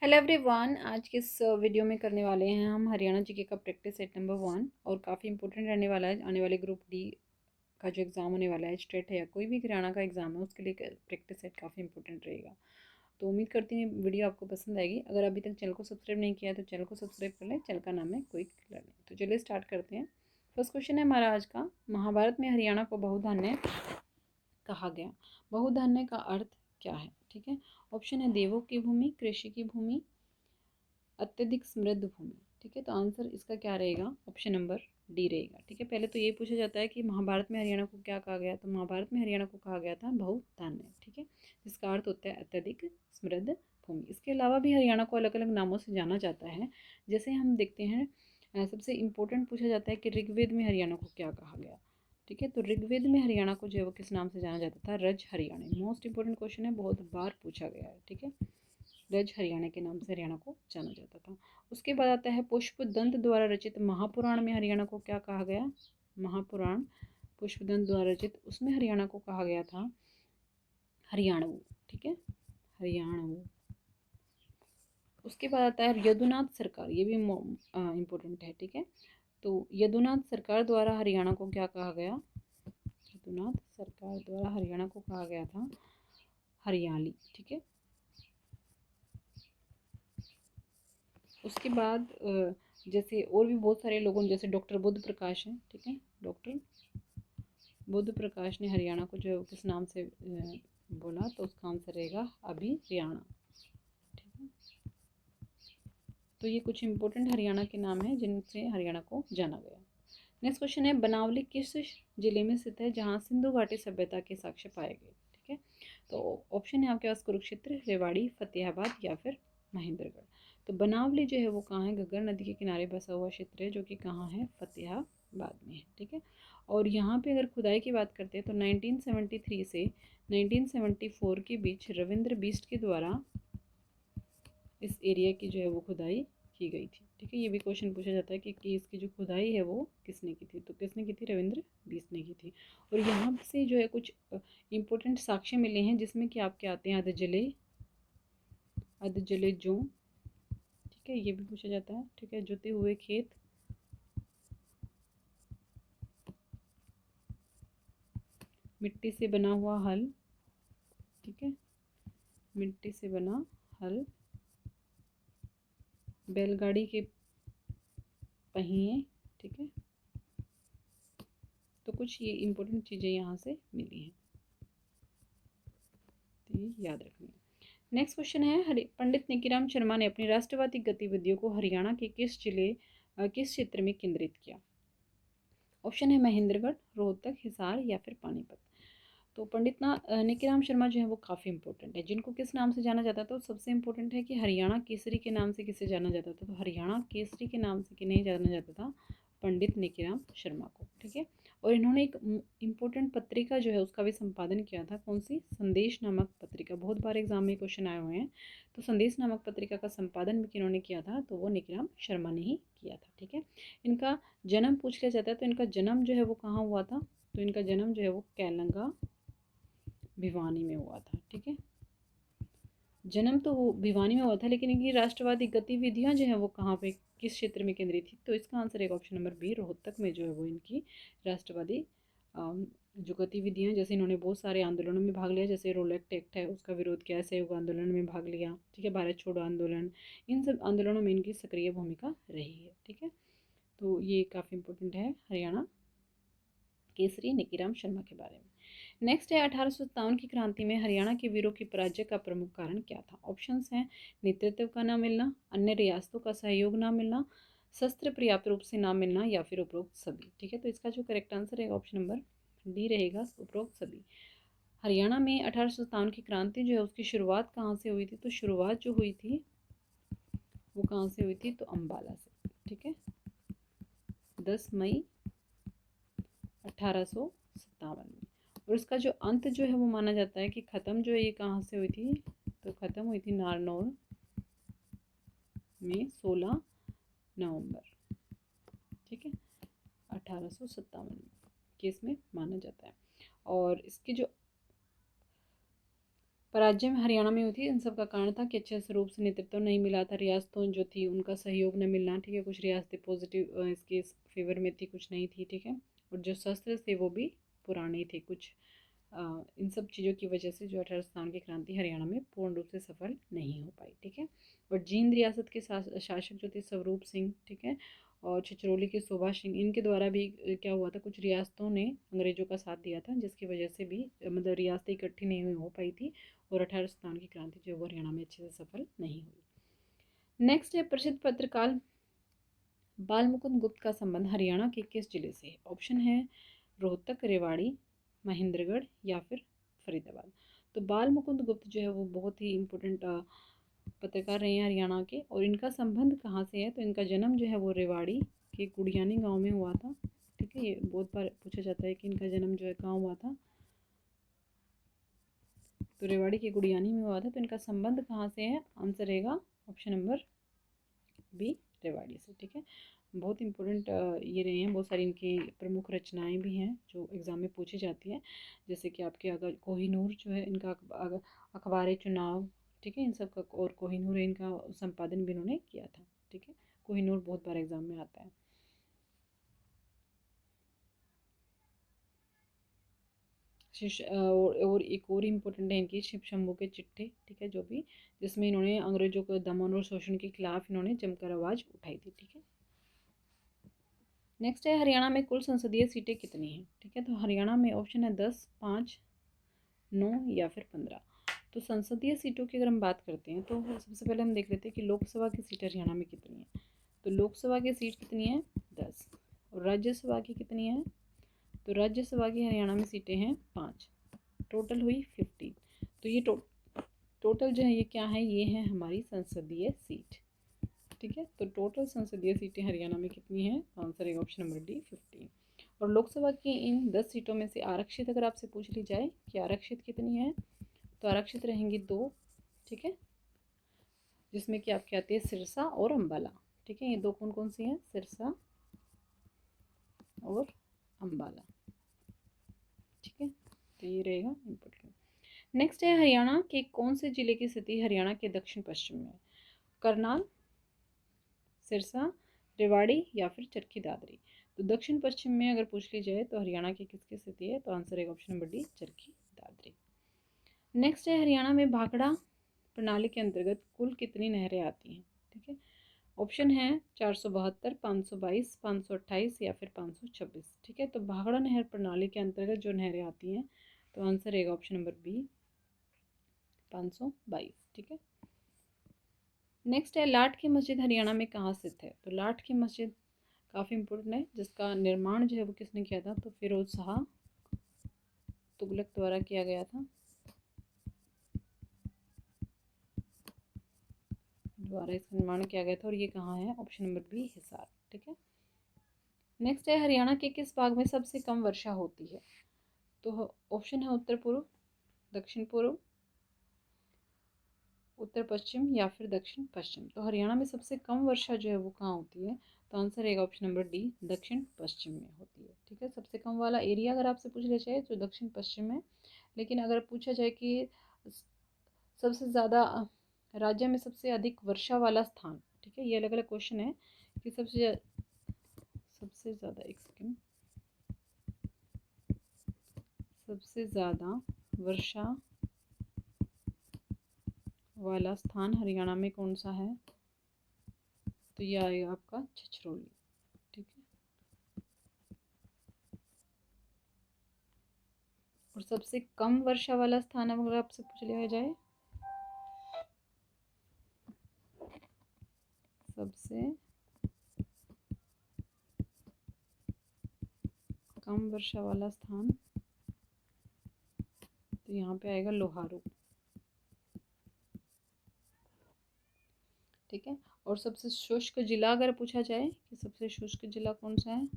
Hello everyone, आज के इस वीडियो में करने वाले हैं हम हरियाणा जीके का प्रैक्टिस सेट नंबर 1। और काफ़ी इंपॉर्टेंट रहने वाला है। आने वाले ग्रुप डी का जो एग्ज़ाम होने वाला है, स्टेट है या कोई भी हरियाणा का एग्ज़ाम है, उसके लिए प्रैक्टिस सेट काफ़ी इंपॉर्टेंट रहेगा। तो उम्मीद करती हूँ वीडियो आपको पसंद आएगी। अगर अभी तक चैनल को सब्सक्राइब नहीं किया है तो चैनल को सब्सक्राइब कर लें। चैनल का नाम है क्विक लर्निंग। तो चलिए स्टार्ट करते हैं। फर्स्ट क्वेश्चन है हमारा आज का, महाभारत में हरियाणा को बहुधान्य कहा गया। बहुधान्य का अर्थ क्या है? ठीक है, ऑप्शन है देवों की भूमि, कृषि की भूमि, अत्यधिक समृद्ध भूमि। ठीक है, तो आंसर इसका क्या रहेगा? ऑप्शन नंबर डी रहेगा। ठीक है, पहले तो ये पूछा जाता है कि महाभारत में हरियाणा को क्या कहा गया। तो महाभारत में हरियाणा को कहा गया था बहुधान्य। ठीक है, जिसका अर्थ होता है अत्यधिक समृद्ध भूमि। इसके अलावा भी हरियाणा को अलग अलग नामों से जाना जाता है। जैसे हम देखते हैं, सबसे इम्पोर्टेंट पूछा जाता है कि ऋग्वेद में हरियाणा को क्या कहा गया। ठीक है, तो ऋग्वेद में हरियाणा को जो है वो किस नाम से जाना जाता था? रज हरियाणा। मोस्ट इंपॉर्टेंट क्वेश्चन है, बहुत बार पूछा गया है। ठीक है, रज हरियाणा के नाम से हरियाणा को जाना जाता था। उसके बाद आता है पुष्पदंत द्वारा रचित महापुराण में हरियाणा को क्या कहा गया? महापुराण पुष्पदंत द्वारा रचित, उसमें हरियाणा को कहा गया था हरियाणवी। ठीक है, हरियाणवी। उसके बाद आता है यदुनाथ सरकार, ये भी इम्पोर्टेंट है। ठीक है, तो यदुनाथ सरकार द्वारा हरियाणा को क्या कहा गया? यदुनाथ सरकार द्वारा हरियाणा को कहा गया था हरियाली। ठीक है, उसके बाद जैसे और भी बहुत सारे लोगों, जैसे डॉक्टर बुद्ध प्रकाश हैं। ठीक है, डॉक्टर बुद्ध प्रकाश ने हरियाणा को जो किस नाम से बोला, तो उसका आंसर रहेगा अभियाना। ठीक है, तो ये कुछ इंपॉर्टेंट हरियाणा के नाम हैं जिनसे हरियाणा को जाना गया। नेक्स्ट क्वेश्चन है, बनावली किस जिले में स्थित है जहाँ सिंधु घाटी सभ्यता के साक्ष्य पाए गए? ठीक है, तो ऑप्शन है आपके पास कुरुक्षेत्र, रेवाड़ी, फतेहाबाद या फिर महेंद्रगढ़। तो बनावली जो है वो कहाँ है? घग्गर नदी के किनारे बसा हुआ क्षेत्र है, जो कि कहाँ है? फतेहाबाद में है। ठीक है, और यहाँ पे अगर खुदाई की बात करते हैं तो 1973 से 1974 के बीच रविंद्र बिष्ट के द्वारा इस एरिया की जो है वो खुदाई की गई थी। ठीक है, ये भी क्वेश्चन पूछा जाता है कि इसकी जो खुदाई है वो किसने की थी? तो किसने की थी? रविंद्र बिष्ट ने की थी। और यहाँ से जो है कुछ इंपॉर्टेंट साक्ष्य मिले हैं, जिसमें कि आपके आते हैं अधजले जो। ठीक है, ये भी पूछा जाता है। ठीक है, जुते हुए खेत, मिट्टी से बना हुआ हल। ठीक है, मिट्टी से बना हल, बैलगाड़ी के पहिए। ठीक है, तो कुछ ये इंपॉर्टेंट चीज़ें यहाँ से मिली हैं, तो ये याद रखनी है। नेक्स्ट क्वेश्चन है, पंडित निकीराम शर्मा ने अपनी राष्ट्रवादी गतिविधियों को हरियाणा के किस क्षेत्र में केंद्रित किया? ऑप्शन है महेंद्रगढ़, रोहतक, हिसार या फिर पानीपत। तो निकीराम शर्मा जो है वो काफ़ी इंपॉर्टेंट है। जिनको किस नाम से जाना जाता था? तो सबसे इंपॉर्टेंट है कि हरियाणा केसरी के नाम से किसे जाना जाता था? तो हरियाणा केसरी के नाम से नहीं जाना जाता था पंडित निकीराम शर्मा को। ठीक है, और इन्होंने एक इम्पोर्टेंट पत्रिका जो है उसका भी संपादन किया था। कौन सी? संदेश नामक पत्रिका। बहुत बार एग्जाम में क्वेश्चन आए हुए हैं। तो संदेश नामक पत्रिका का संपादन भी किन्होंने किया था? तो वो निकीराम शर्मा ने ही किया था। ठीक है, इनका जन्म पूछ लिया जाता है, तो इनका जन्म जो है वो कहाँ हुआ था? तो इनका जन्म जो है वो कैलंगा भिवानी में हुआ था। ठीक है, जन्म तो वो भिवानी में हुआ था, लेकिन इनकी राष्ट्रवादी गतिविधियां जो है वो कहाँ पे, किस क्षेत्र में केंद्रित थी? तो इसका आंसर है ऑप्शन नंबर बी, रोहतक में जो है वो इनकी राष्ट्रवादी जो गतिविधियां, जैसे इन्होंने बहुत सारे आंदोलनों में भाग लिया। जैसे रोलेक्ट एक्ट है, उसका विरोध किया, सहयोग आंदोलन में भाग लिया। ठीक है, भारत छोड़ो आंदोलन, इन सब आंदोलनों में इनकी सक्रिय भूमिका रही है। ठीक है, तो ये काफ़ी इंपॉर्टेंट है हरियाणा केसरी निकीराम शर्मा के बारे में। नेक्स्ट है, 1857 की क्रांति में हरियाणा के वीरों की पराजय का प्रमुख कारण क्या था? ऑप्शंस हैं नेतृत्व का ना मिलना, अन्य रियासतों का सहयोग ना मिलना, शस्त्र पर्याप्त रूप से ना मिलना या फिर उपरोक्त सभी। ठीक है, तो इसका जो करेक्ट आंसर है ऑप्शन नंबर डी रहेगा, उपरोक्त सभी। हरियाणा में 1857 की क्रांति जो है उसकी शुरुआत कहाँ से हुई थी? तो शुरुआत जो हुई थी वो कहाँ से हुई थी? तो अम्बाला से। ठीक है, 10 मई 1857 में। और इसका जो अंत जो है वो माना जाता है कि ख़त्म जो है ये कहाँ से हुई थी? तो ख़त्म हुई थी नारनौल में 16 नवंबर। ठीक है, 1857 में केस में माना जाता है। और इसकी जो पराजय में हरियाणा में हुई थी। इन सब का कारण था कि अच्छे से रूप से नेतृत्व नहीं मिला था, रियासतों जो थी उनका सहयोग न मिलना, ठीक है। कुछ रियासतें पॉजिटिव इसके फेवर में थी, कुछ नहीं थी, ठीक है। और जो शस्त्र थे वो भी पुराने थे कुछ। इन सब चीज़ों की वजह से जो 18 स्थान की क्रांति हरियाणा में पूर्ण रूप से सफल नहीं हो पाई, ठीक है। और जींद रियासत के शासक जो थे स्वरूप सिंह, ठीक है, और छिछरौली के शोभा सिंह, इनके द्वारा भी क्या हुआ था, कुछ रियासतों ने अंग्रेजों का साथ दिया था, जिसकी वजह से भी मतलब रियासतें इकट्ठी नहीं हुई हो पाई थी, और 18 स्थान की क्रांति जो वो हरियाणा में अच्छे से सफल नहीं हुई। नेक्स्ट है प्रसिद्ध पत्रकार बाल मुकुंद गुप्त का संबंध हरियाणा के किस जिले से है? ऑप्शन है रोहतक, रेवाड़ी, महेंद्रगढ़ या फिर फरीदाबाद। तो बाल मुकुंद गुप्त जो है वो बहुत ही इम्पोर्टेंट पत्रकार रहे हैं हरियाणा के, और इनका संबंध कहाँ से है? तो इनका जन्म जो है वो रेवाड़ी के कुड़ियानी गांव में हुआ था, ठीक है। ये बहुत बार पूछा जाता है कि इनका जन्म जो है कहाँ हुआ था, तो रेवाड़ी के गुड़ियानी में हुआ था। तो इनका संबंध कहाँ से है? आंसर रहेगा ऑप्शन नंबर बी, रेवाड़ी से, ठीक है। बहुत इंपॉर्टेंट ये रहे हैं, बहुत सारी इनकी प्रमुख रचनाएं भी हैं जो एग्ज़ाम में पूछी जाती है, जैसे कि आपके अगर कोहिनूर जो है इनका अखबार चुनाव, ठीक है, इन सब का, और कोहिनूर इनका संपादन भी इन्होंने किया था, ठीक है। कोहिनूर बहुत बार एग्ज़ाम में आता है। और एक और इम्पोर्टेंट है इनकी शिव शंभू के चिट्ठे, ठीक है, जो भी, जिसमें इन्होंने अंग्रेजों को दमन और शोषण के खिलाफ इन्होंने जमकर आवाज़ उठाई थी, ठीक है। नेक्स्ट है हरियाणा में कुल संसदीय सीटें कितनी हैं, ठीक है। तो हरियाणा में ऑप्शन है 10, 5, 9 या फिर 15। तो संसदीय सीटों की अगर हम बात करते हैं तो सबसे पहले हम देख लेते हैं कि लोकसभा की सीट हरियाणा में कितनी है। तो लोकसभा की सीट कितनी है? 10। और राज्यसभा की कितनी है? तो राज्यसभा की हरियाणा में सीटें हैं 5, टोटल हुई 15। तो ये टोटल जो है ये क्या है? ये है हमारी संसदीय सीट, ठीक है। तो टोटल संसदीय सीटें हरियाणा में कितनी हैं? आंसर है ऑप्शन नंबर डी, 15। और लोकसभा की इन 10 सीटों में से आरक्षित अगर आपसे पूछ ली जाए कि आरक्षित कितनी है, तो आरक्षित रहेंगी 2, ठीक है, जिसमें कि आपके आती है सिरसा और अम्बाला, ठीक है। ये 2 कौन कौन सी हैं? सिरसा और अम्बाला, ठीक है। तो ये रहेगा इम्पोर्टेंट। नेक्स्ट है हरियाणा के कौन से जिले की स्थिति हरियाणा के दक्षिण पश्चिम में है? करनाल, सिरसा, रेवाड़ी या फिर चरखी दादरी। तो दक्षिण पश्चिम में अगर पूछ ली जाए तो हरियाणा की किसकी स्थिति है? तो आंसर है option number D, Charkhi Dadri. Next है हरियाणा में भाखड़ा प्रणाली के अंतर्गत कुल कितनी नहरें आती हैं, ठीक है। ऑप्शन है 472, 522, 528 या फिर 526, ठीक है। तो भाखड़ा नहर प्रणाली के अंतर्गत जो नहरें आती हैं, तो आंसर रहेगा ऑप्शन नंबर बी, 522, ठीक है। नेक्स्ट है लाठ की मस्जिद हरियाणा में कहाँ स्थित है? तो लाठ की मस्जिद काफ़ी इम्पोर्टेंट है, जिसका निर्माण जो है वो किसने किया था? तो फिरोज शाह तुगलक द्वारा किया गया था, द्वारा इसका निर्माण किया गया था। और ये कहाँ है? ऑप्शन नंबर बी, हिसार, ठीक है। नेक्स्ट है हरियाणा के किस भाग में सबसे कम वर्षा होती है? तो ऑप्शन है उत्तर पूर्व, दक्षिण पूर्व, उत्तर पश्चिम या फिर दक्षिण पश्चिम। तो हरियाणा में सबसे कम वर्षा जो है वो कहाँ होती है? तो आंसर रहेगा ऑप्शन नंबर डी, दक्षिण पश्चिम में होती है, ठीक है। सबसे कम वाला एरिया अगर आपसे पूछ लिया जाए तो दक्षिण पश्चिम में। लेकिन अगर पूछा जाए कि सबसे ज़्यादा राज्य में सबसे अधिक वर्षा वाला स्थान, ठीक है, ये अलग अलग क्वेश्चन है कि सबसे ज़्यादा, एक सेकेंड, सबसे ज़्यादा वर्षा वाला स्थान हरियाणा में कौन सा है? तो ये आएगा आपका छिछरौली, ठीक है। और सबसे कम वर्षा वाला स्थान अगर आपसे पूछ लिया जाए, सबसे कम वर्षा वाला स्थान, तो यहाँ पे आएगा लोहारू, ठीक है। और सबसे शुष्क जिला अगर पूछा जाए कि सबसे शुष्क जिला कौन सा है,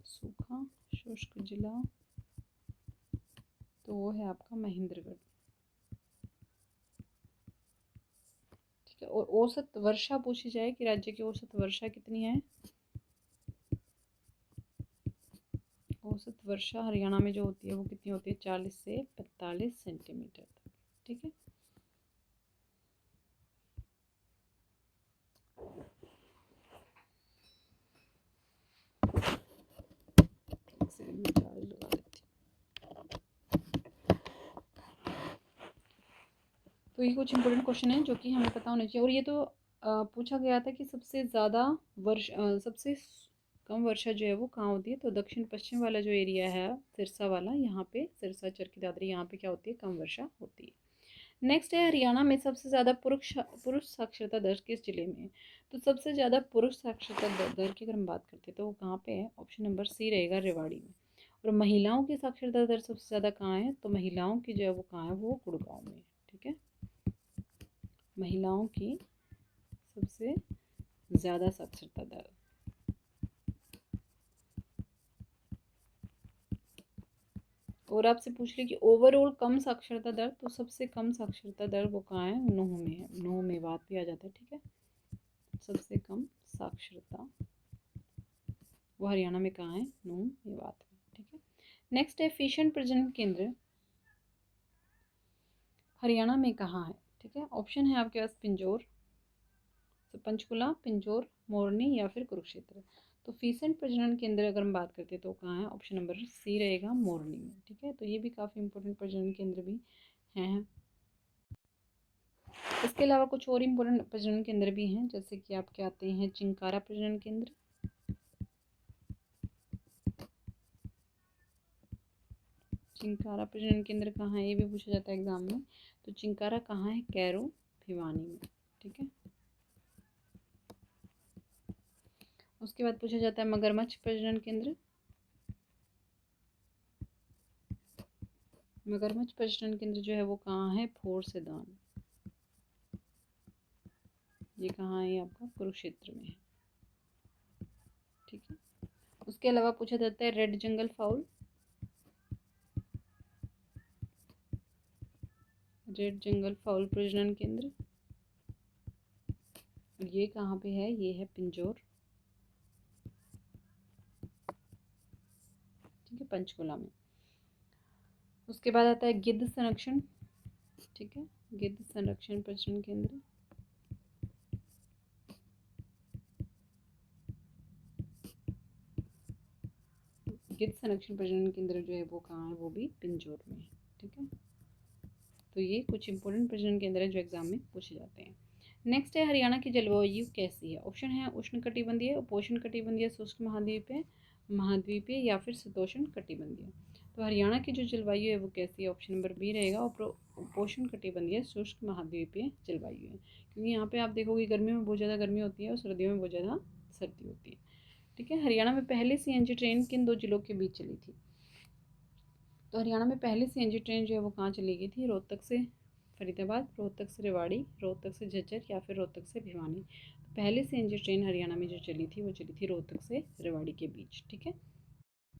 सूखा शुष्क जिला, तो वो है आपका महेंद्रगढ़, ठीक है। और औसत वर्षा पूछी जाए कि राज्य की औसत वर्षा कितनी है, औसत वर्षा हरियाणा में जो होती है वो कितनी होती है? 40 से 45 सेंटीमीटर तक, ठीक है। तो ये कुछ इंपॉर्टेंट क्वेश्चन है जो कि हमें पता होना चाहिए। और ये तो पूछा गया था कि सबसे ज़्यादा सबसे कम वर्षा जो है वो कहाँ होती है। तो दक्षिण पश्चिम वाला जो एरिया है सिरसा वाला, यहाँ पे सिरसा, चरखी दादरी, यहाँ पे क्या होती है, कम वर्षा होती है। नेक्स्ट है हरियाणा में सबसे ज़्यादा पुरुष साक्षरता दर किस जिले में है। तो सबसे ज़्यादा पुरुष साक्षरता दर की अगर हम बात करते हैं तो वो कहाँ पे है, ऑप्शन नंबर सी रहेगा, रेवाड़ी में। और महिलाओं की साक्षरता दर सबसे ज़्यादा कहाँ है, तो महिलाओं की जो है वो कहाँ है, वो गुड़गांव में है। ठीक है, महिलाओं की सबसे ज़्यादा साक्षरता दर। और आपसे पूछ ले कि ओवरऑल कम साक्षरता दर, तो सबसे कम साक्षरता दर वो कहाँ है, नूंह में है। नूंह मेवात भी आ जाता है। ठीक है, सबसे कम साक्षरता वो हरियाणा में कहाँ है, नूंह मेवात में। ठीक है, नेक्स्ट है फिश एंड प्रजनन केंद्र हरियाणा में कहाँ है। ठीक है, ऑप्शन है आपके पास पिंजौर, तो पंचकुला, पिंजौर, मोरनी या फिर कुरुक्षेत्र। तो फिश एंड प्रजनन केंद्र अगर हम बात करते हैं तो कहाँ है, ऑप्शन नंबर सी रहेगा, मोरनी में। ठीक है, तो ये भी काफ़ी इंपॉर्टेंट प्रजनन केंद्र भी हैं। इसके अलावा कुछ और इम्पोर्टेंट प्रजनन केंद्र भी हैं, जैसे कि आपके आते हैं चिंकारा प्रजनन केंद्र। चिंकारा प्रजनन केंद्र कहाँ है, ये भी पूछा जाता है एग्जाम में। तो चिंकारा कहाँ है, कैरो, भिवानी में। ठीक है, उसके बाद पूछा जाता है मगरमच्छ प्रजनन केंद्र। मगरमच्छ प्रजनन केंद्र जो है वो कहाँ है, फोर सेदान। ये कहाँ है, आपका कुरुक्षेत्र में है। ठीक है, उसके अलावा पूछा जाता है रेड जंगल फाउल। रेड जंगल फाउल प्रजनन केंद्र, ये कहाँ पे है, ये है पिंजौर। ठीक है, पंचकुला में। उसके बाद आता है गिद्ध संरक्षण। ठीक है, गिद्ध संरक्षण प्रजनन केंद्र, गिद्ध संरक्षण प्रजनन केंद्र जो है वो कहाँ है, वो भी पिंजौर में है। ठीक है, तो ये कुछ इंपॉर्टेंट प्रजनन केंद्र है जो एग्जाम में पूछे जाते हैं। नेक्स्ट है हरियाणा की जलवायु कैसी है। ऑप्शन है उष्ण कटिबंधीय, उपोष्ण कटिबंधीय, शुष्क महाद्वीपीय, महाद्वीपीय या फिर शीतोष्ण कटिबंधीय। तो हरियाणा की जो जलवायु है वो कैसी है, ऑप्शन नंबर बी रहेगा, उपोष्ण कटिबंधीय शुष्क महाद्वीपीय जलवायु है। क्योंकि यहाँ पे आप देखोगे गर्मियों में बहुत ज़्यादा गर्मी होती है और सर्दियों में बहुत ज़्यादा सर्दी होती है। ठीक है, हरियाणा में पहले सीएनजी ट्रेन किन दो जिलों के बीच चली थी। तो हरियाणा में पहली सीएनजी ट्रेन जो है वो कहाँ चली गई थी, रोहतक से फरीदाबाद, रोहतक से रेवाड़ी, रोहतक से झज्जर या फिर रोहतक से भिवानी। तो पहली सीएनजी ट्रेन हरियाणा में जो चली थी वो चली थी रोहतक से रेवाड़ी के बीच। ठीक है,